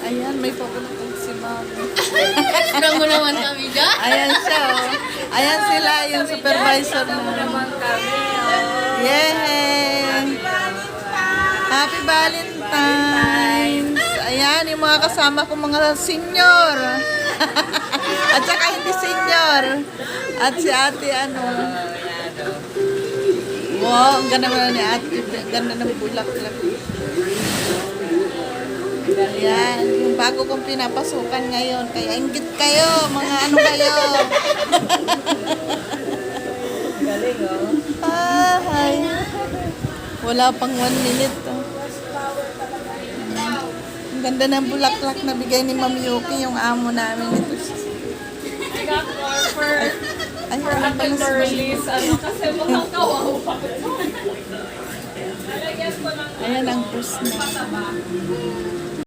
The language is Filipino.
Ayan, may papunong si Mami. Alam mo naman kami dyan. Ayan siya, oh. Ayan sila, yung supervisor mo. naman kami. Oh. Yay! Happy Valentine's! Ayan, yung mga kasama ko mga senior. At saka hindi senior. At si ate, ano. Wow, ang ganda naman ni ate. Ang ganda ng bulaklak. Ayan, yung bago kong pinapasukan ngayon. Kaya inggit kayo, mga ano kayo. Galing, oh. Ay. Wala pang 1 minute. Oh. Ang ganda ng bulaklak na bigay ni Ma'am Yuki, yung amo namin ito. I got more for Ay, for ano Ate pala si Merlis. Ano, kasi mukhang kawawa. Nalagyan ko ng Ayan ang first na. pataba.